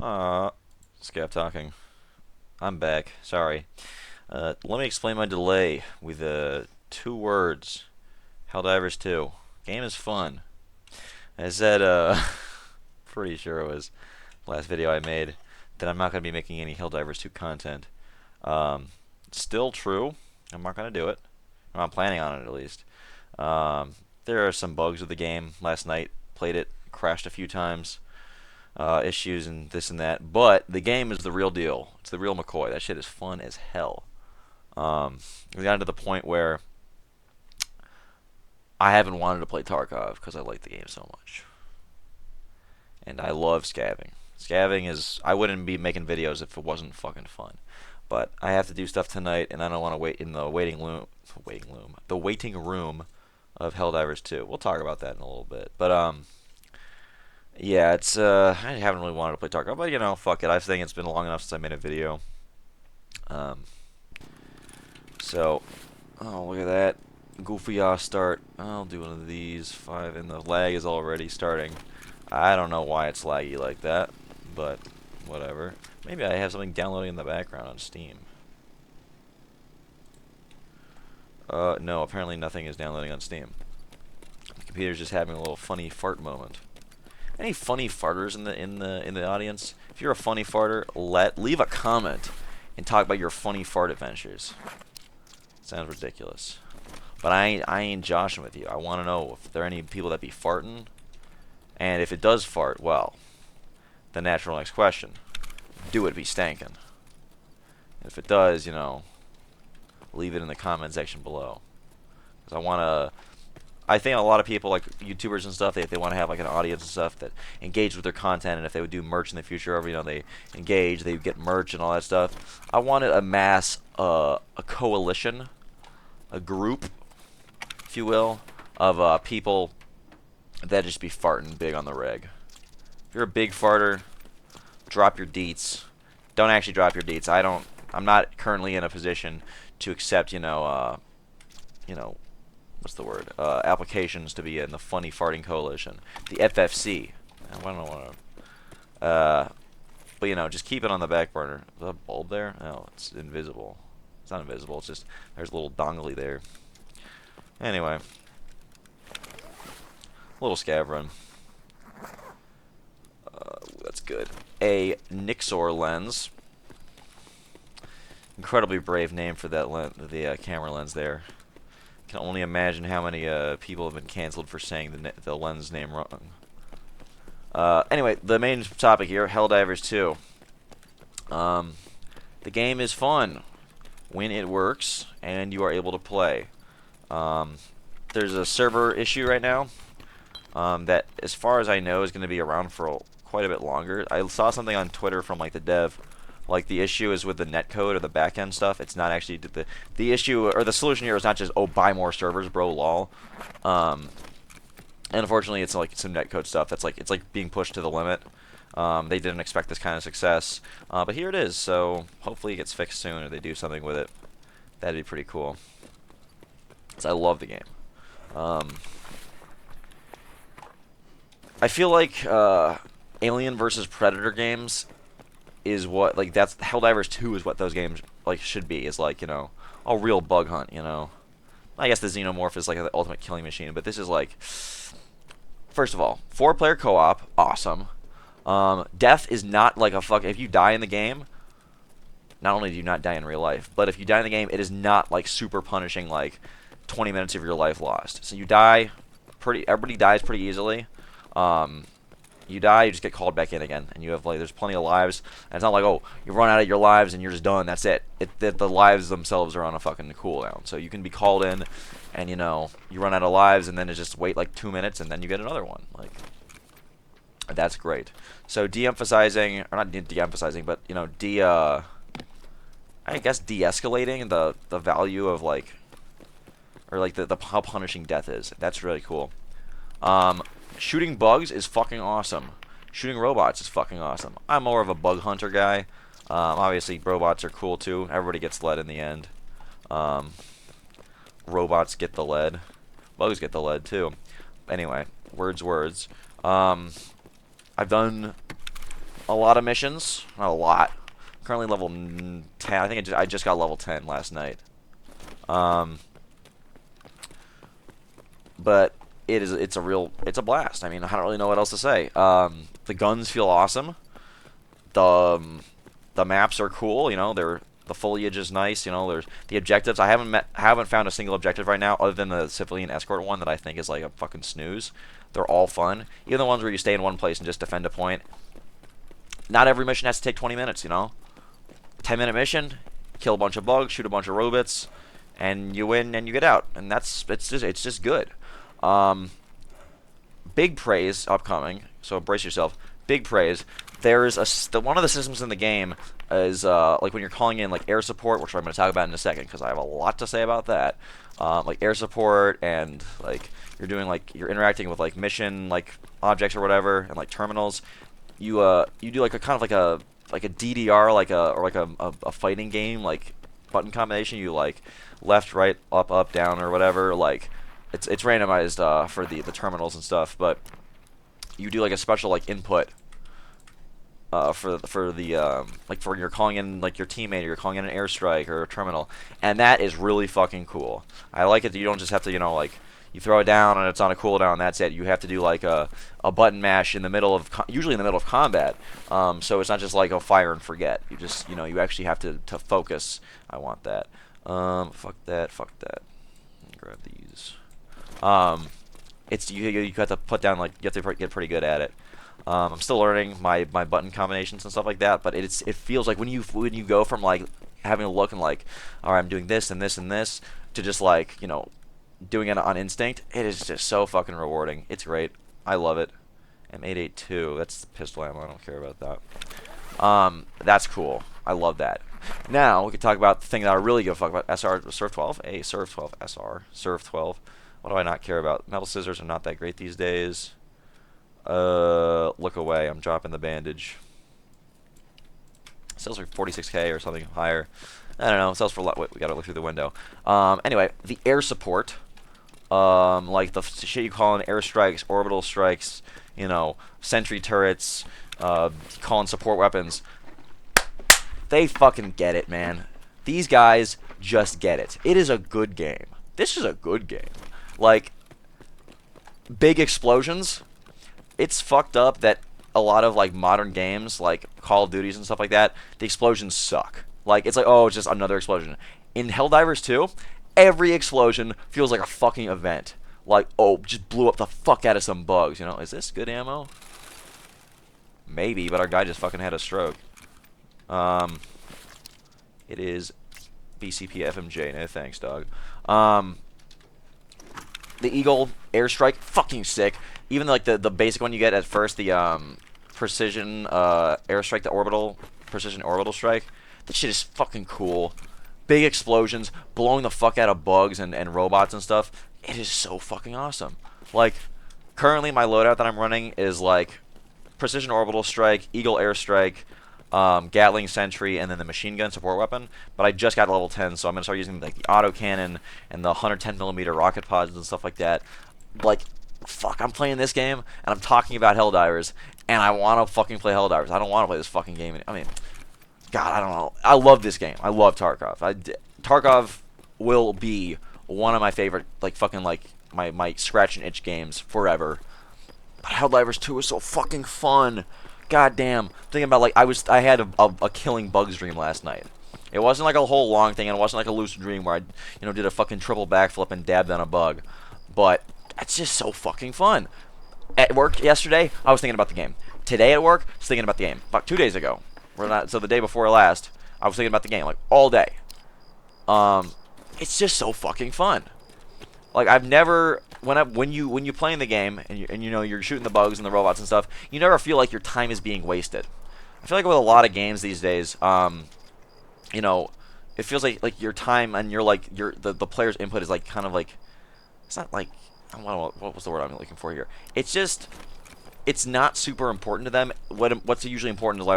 Scav talking. I'm back. Sorry. Let me explain my delay with 2 words. Helldivers 2. Game is fun. I said, pretty sure it was last video I made that I'm not going to be making any Helldivers 2 content. Still true. I'm not going to do it. I'm not planning on it at least. There are some bugs with the game. Last night, played it, crashed a few times. Issues and this and that. But the game is the real deal. It's the real McCoy. That shit is fun as hell. We got to the point where I haven't wanted to play Tarkov because I like the game so much. And I love scavving. Scavving is... I wouldn't be making videos if it wasn't fucking fun. But I have to do stuff tonight, and I don't want to wait in the the waiting room of Helldivers 2. We'll talk about that in a little bit. But, yeah, it's, I haven't really wanted to play Tarkov, but, you know, fuck it. I think it's been long enough since I made a video. Um, so, oh, look at that. Goofy start. I'll do one of these. 5, and the lag is already starting. I don't know why it's laggy like that, but whatever. Maybe I have something downloading in the background on Steam. No, apparently nothing is downloading on Steam. The computer's just having a little funny fart moment. Any funny farters in the audience? If you're a funny farter, leave a comment and talk about your funny fart adventures. Sounds ridiculous. But I ain't joshing with you. I want to know if there are any people that be farting. And if it does fart, well, the natural next question. Do it be stankin'? If it does, you know, leave it in the comment section below. Because I think a lot of people, like YouTubers and stuff, they want to have like an audience and stuff that engage with their content, and if they would do merch in the future, or, you know, they engage, they get merch and all that stuff. I wanted a mass, a coalition, a group, if you will, of people that just be farting big on the reg. If you're a big farter, drop your deets. Don't actually drop your deets. I'm not currently in a position to accept, you know, what's the word? Applications to be in the funny farting coalition, the FFC. I don't know what. But you know, just keep it on the back burner. Is that a bulb there? No, it's invisible. It's not invisible. It's just there's a little dongly there. Anyway, little scav run. That's good. A Nixor lens. Incredibly brave name for that the camera lens there. Can only imagine how many people have been canceled for saying the lens name wrong. Anyway, the main topic here, Helldivers 2. The game is fun when it works and you are able to play. There's a server issue right now that, as far as I know, is going to be around for quite a bit longer. I saw something on Twitter from like the dev. Like, the issue is with the netcode or the backend stuff. It's not actually the issue, or the solution here is not just, oh, buy more servers, bro, lol. And unfortunately, it's like some netcode stuff that's like, it's like being pushed to the limit. They didn't expect this kind of success, but here it is. So hopefully it gets fixed soon, or they do something with it. That'd be pretty cool. 'Cause I love the game. I feel like Alien versus Predator games is what, like, that's Helldivers 2 is what those games like should be, is like, you know, a real bug hunt, you know. I guess the Xenomorph is like the ultimate killing machine, but this is like, first of all, 4-player co-op, awesome. Death is not like a if you die in the game, not only do you not die in real life, but if you die in the game, it is not like super punishing, like 20 minutes of your life lost. So you die everybody dies pretty easily. You die, you just get called back in again, and you have, like, there's plenty of lives, and it's not like, oh, you run out of your lives and you're just done, that's it. The lives themselves are on a fucking cooldown, so you can be called in, and, you know, you run out of lives, and then it's just wait, like, 2 minutes, and then you get another one, like, that's great. So, de-emphasizing, or not de-emphasizing, but, you know, I guess de-escalating the value of, like, or, like, how punishing death is. That's really cool. Shooting bugs is fucking awesome. Shooting robots is fucking awesome. I'm more of a bug hunter guy. Obviously, robots are cool too. Everybody gets lead in the end. Robots get the lead. Bugs get the lead too. Anyway, words. I've done a lot of missions. Not a lot. Currently level 10. I think I just got level 10 last night. But it's a blast. I mean, I don't really know what else to say. The guns feel awesome. The maps are cool. You know, the foliage is nice. You know, there's the objectives. I haven't found a single objective right now other than the civilian escort one that I think is like a fucking snooze. They're all fun. Even the ones where you stay in one place and just defend a point. Not every mission has to take 20 minutes. You know, 10-minute mission, kill a bunch of bugs, shoot a bunch of robots, and you win and you get out. And it's just good. Big praise upcoming. So brace yourself. Big praise. There's one of the systems in the game is like when you're calling in like air support, which I'm going to talk about in a second because I have a lot to say about that. Like air support and like you're interacting with like mission like objects or whatever and like terminals. You do like a kind of like a DDR or a fighting game like button combination. You like left, right, up, down or whatever. Like it's randomized for the terminals and stuff, but you do like a special like input. For like for you're calling in like your teammate or you're calling in an airstrike or a terminal, and that is really fucking cool. I like it that you don't just have to like you throw it down and it's on a cooldown. That's it. You have to do like a button mash in the middle of usually in the middle of combat. So it's not just like a fire and forget. You just you actually have to focus. I want that. Fuck that. Grab these. It's you have to put down like you have to get pretty good at it. I'm still learning my button combinations and stuff like that, but it feels like when you go from like having a look and like, all right, I'm doing this and this and this to just like doing it on instinct. It is just so fucking rewarding. It's great. I love it. M882. That's the pistol ammo. I don't care about that. That's cool. I love that. Now we can talk about the thing that I really give a fuck about. SR Surf 12. A Surf 12 SR Surf 12. What do I not care about? Metal scissors are not that great these days. Look away. I'm dropping the bandage. Sells for 46k or something higher. I don't know. Sells for a lot. Wait, we gotta look through the window. Anyway, the air support, like the shit you call in airstrikes, orbital strikes, sentry turrets, calling support weapons. They fucking get it, man. These guys just get it. It is a good game. This is a good game. Like big explosions. It's fucked up that a lot of like modern games like Call of Duties and stuff like that, the explosions suck. Like it's like, oh, it's just another explosion. In Helldivers 2, every explosion feels like a fucking event. Like, oh, just blew up the fuck out of some bugs, Is this good ammo? Maybe, but our guy just fucking had a stroke. It is BCP FMJ. No thanks, dog. The Eagle airstrike, fucking sick. Even like the basic one you get at first, the precision airstrike, the precision orbital strike. That shit is fucking cool. Big explosions, blowing the fuck out of bugs and robots and stuff. It is so fucking awesome. Like, currently my loadout that I'm running is like precision orbital strike, Eagle airstrike, Gatling sentry, and then the machine gun support weapon. But I just got level 10, so I'm gonna start using like the autocannon and the 110mm rocket pods and stuff like that. Like, fuck, I'm playing this game and I'm talking about Helldivers, and I want to fucking play Helldivers. I don't want to play this fucking game. I mean, God, I don't know. I love this game. I love Tarkov. Tarkov will be one of my favorite, like fucking like my scratch and itch games forever. But Helldivers 2 is so fucking fun. God damn. Thinking about like I had a killing bugs dream last night. It wasn't like a whole long thing, and it wasn't like a lucid dream where I did a fucking triple backflip and dabbed on a bug. But it's just so fucking fun. At work yesterday, I was thinking about the game. Today at work, I was thinking about the game. About 2 days ago. So the day before last, I was thinking about the game like all day. It's just so fucking fun. Like I've never when you play in the game and you're shooting the bugs and the robots and stuff, you never feel like your time is being wasted. I feel like with a lot of games these days, it feels like your time and the player's input is like kind of like, it's not like, I don't know, what was the word I'm looking for here? It's just, it's not super important to them. What's usually important is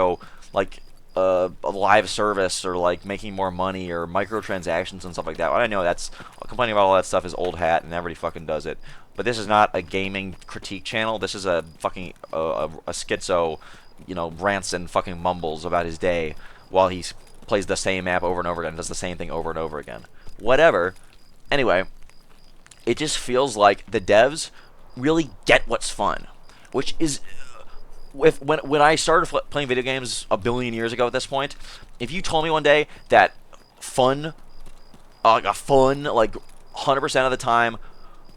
a live service or like making more money or microtransactions and stuff like that. I know that's complaining about all that stuff is old hat and everybody fucking does it. But this is not a gaming critique channel. This is a fucking a schizo rants and fucking mumbles about his day while he plays the same map over and over again, and does the same thing over and over again. Whatever. Anyway, it just feels like the devs really get what's fun, which is when I started playing video games a billion years ago at this point, if you told me one day that fun, like a fun, like 100% of the time,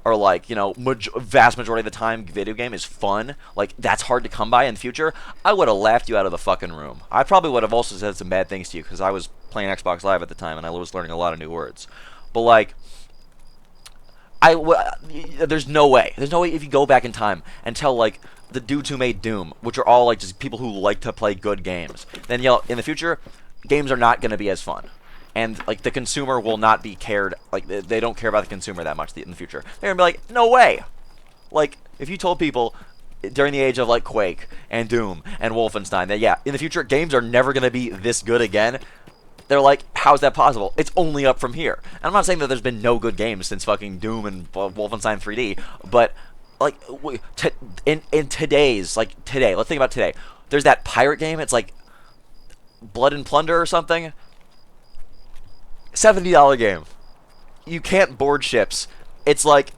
or like, vast majority of the time video game is fun, like that's hard to come by in the future, I would have laughed you out of the fucking room. I probably would have also said some bad things to you because I was playing Xbox Live at the time and I was learning a lot of new words. But like, there's no way if you go back in time and tell like the dudes who made Doom, which are all like just people who like to play good games, then in the future, games are not going to be as fun. And like the consumer will not be cared, like they don't care about the consumer that much in the future. They're gonna be like, no way. Like if you told people during the age of like Quake and Doom and Wolfenstein that in the future games are never gonna be this good again, they're like, how is that possible? It's only up from here. And I'm not saying that there's been no good games since fucking Doom and Wolfenstein 3D, but like in today's today, let's think about today. There's that pirate game. It's like Blood and Plunder or something. $70 game. You can't board ships. It's like,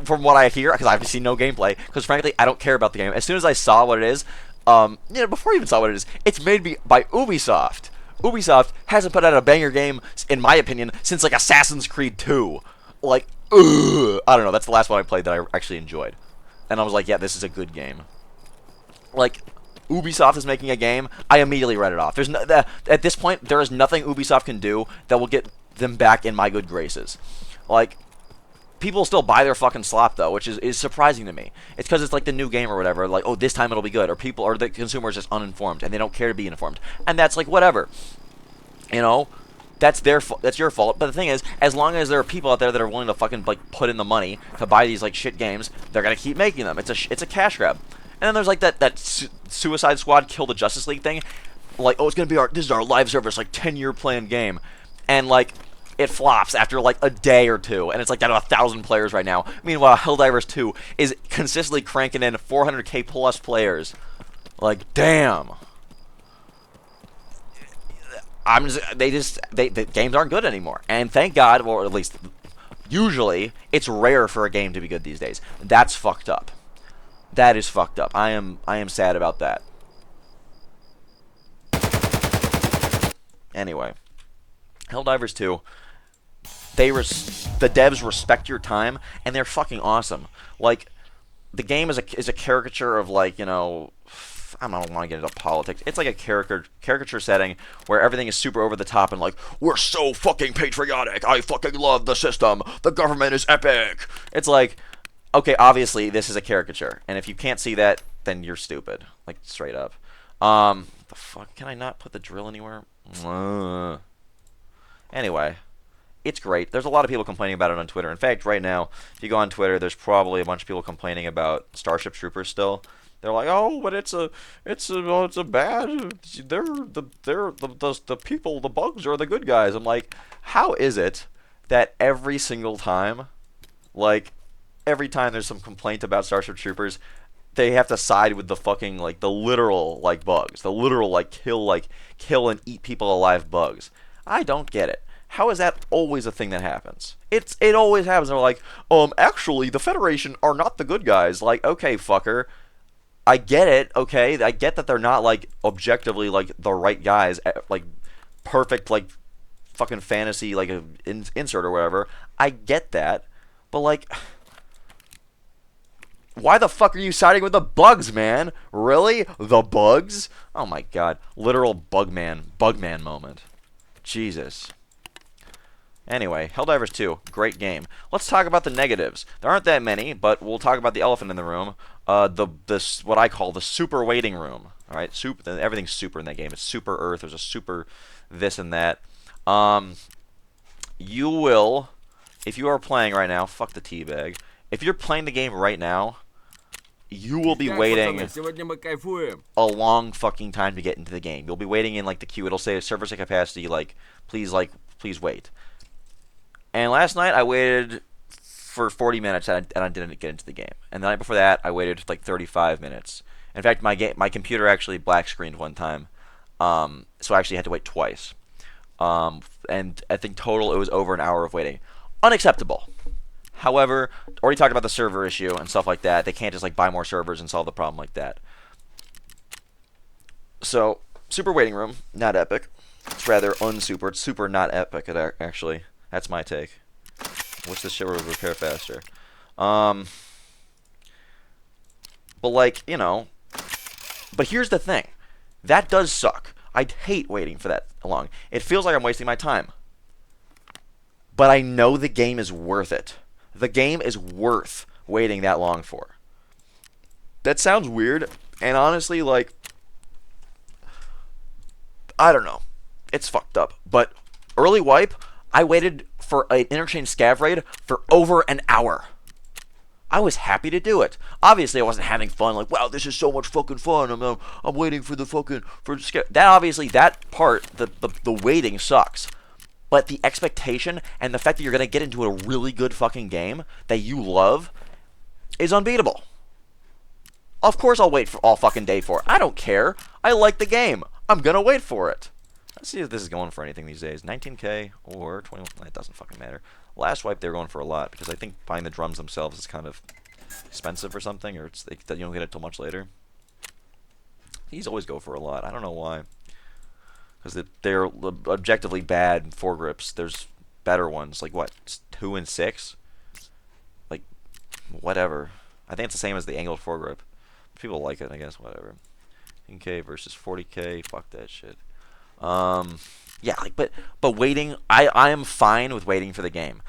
from what I hear, because I've seen no gameplay, because frankly, I don't care about the game. As soon as I saw what it is, before I even saw what it is, it's made by Ubisoft. Ubisoft hasn't put out a banger game, in my opinion, since like Assassin's Creed 2. Like, I don't know, that's the last one I played that I actually enjoyed. And I was like, yeah, this is a good game. Like, Ubisoft is making a game, I immediately read it off. At this point, there is nothing Ubisoft can do that will get them back in my good graces. Like, people still buy their fucking slop though, which is surprising to me. It's because it's like the new game or whatever. Like, oh, this time it'll be good, or the consumer is just uninformed and they don't care to be informed, and that's like whatever. That's that's your fault. But the thing is, as long as there are people out there that are willing to fucking like put in the money to buy these like shit games, they're gonna keep making them. It's a cash grab. And then there's like that Suicide Squad Kill the Justice League thing. Like, oh, it's gonna be this is our live service, like 10-year planned game, and like it flops after like a day or two, and it's like down to 1,000 players right now. Meanwhile, Helldivers 2 is consistently cranking in 400k plus players. Like, damn. The games aren't good anymore, and thank God, or at least usually it's rare for a game to be good these days. That's fucked up. That is fucked up. I am sad about that. Anyway, Helldivers 2, the devs respect your time, and they're fucking awesome. Like, the game is a caricature of, like, I don't want to get into politics. It's like a caricature setting where everything is super over the top and like, we're so fucking patriotic. I fucking love the system. The government is epic. It's like, okay, obviously this is a caricature, and if you can't see that, then you're stupid. Like, straight up. The fuck? Can I not put the drill anywhere? Anyway, it's great. There's a lot of people complaining about it on Twitter. In fact, right now, if you go on Twitter, there's probably a bunch of people complaining about Starship Troopers still. They're like, oh, but it's a bad. They're the people, the bugs are the good guys. I'm like, how is it that every single time, like, every time there's some complaint about Starship Troopers, they have to side with the fucking, like, the literal, like, bugs. The literal, like, kill and eat people alive bugs. I don't get it. How is that always a thing that happens? It always happens. They're like, actually, the Federation are not the good guys. Like, okay, fucker. I get it, okay? I get that they're not, like, objectively, like, the right guys. Like, perfect, like, fucking fantasy, like, insert or whatever. I get that. But, like, why the fuck are you siding with the bugs, man? Really? The bugs? Oh my god. Literal bugman moment. Jesus. Anyway, Helldivers 2, great game. Let's talk about the negatives. There aren't that many, but we'll talk about the elephant in the room. This what I call the super waiting room. All right, everything's super in that game. It's super Earth. There's a super this and that. You will, if you are playing right now, fuck the teabag. If you're playing the game right now, you will be waiting a long fucking time to get into the game. You'll be waiting in like the queue. It'll say server site capacity, please wait. And last night I waited for 40 minutes and I didn't get into the game. And the night before that I waited like 35 minutes In fact, my computer actually black screened one time, so I actually had to wait twice. And I think total it was over an hour of waiting. Unacceptable. However, already talked about the server issue and stuff like that. They can't just like buy more servers and solve the problem like that. So, super waiting room, not epic. It's rather unsuper. It's super not epic, actually. That's my take. Wish this shit would repair faster. But like, you know. But here's the thing. That does suck. I'd hate waiting for that long. It feels like I'm wasting my time. But I know the game is worth it. The game is worth waiting that long for. That sounds weird, and honestly, like, I don't know. It's fucked up. But early wipe, I waited for an interchange scav raid for over an hour. I was happy to do it. Obviously, I wasn't having fun. Like, wow, this is so much fucking fun. I'm waiting for the fucking that. Obviously, that part, the waiting sucks. But the expectation and the fact that you're gonna get into a really good fucking game that you love is unbeatable. Of course, I'll wait for all fucking day for it. I don't care. I like the game. I'm gonna wait for it. Let's see if this is going for anything these days. 19k or 21. It doesn't fucking matter. Last wipe they were going for a lot because I think buying the drums themselves is kind of expensive or something, or it's that you don't get it till much later. These always go for a lot. I don't know why. Because they're objectively bad foregrips. There's better ones, like what, 2 and 6, like whatever. I think it's the same as the angled foregrip. People like it, I guess. Whatever. 10k versus 40k. Fuck that shit. Yeah, like, but waiting, I am fine with waiting for the game.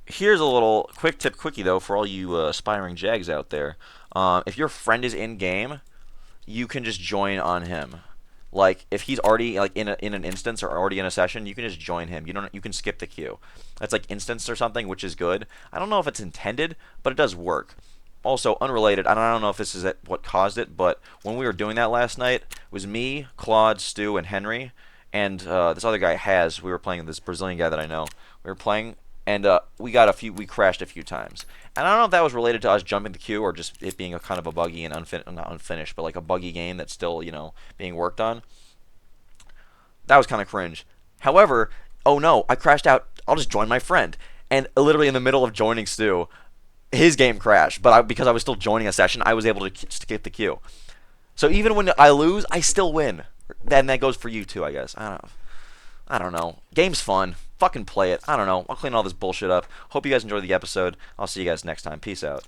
Here's a little quick tip, quickie though, for all you aspiring Jags out there. If your friend is in game, you can just join on him. Like if he's already like in an instance or already in a session, you can just join him. You can skip the queue. That's like instance or something, which is good. I don't know if it's intended, but it does work. Also, unrelated, I don't know if this is what caused it, but when we were doing that last night, it was me, Claude, Stu, and Henry, and this other guy, Haz. We were playing this Brazilian guy that I know. We were playing, and we crashed a few times. And I don't know if that was related to us jumping the queue or just it being a kind of a buggy and not unfinished, but like a buggy game that's still, being worked on. That was kind of cringe. However, oh no, I crashed out. I'll just join my friend. And literally in the middle of joining Stu, his game crashed, but because I was still joining a session, I was able to skip the queue. So even when I lose, I still win. Then that goes for you too, I guess. I don't know. Game's fun. Fucking play it. I don't know. I'll clean all this bullshit up. Hope you guys enjoyed the episode. I'll see you guys next time. Peace out.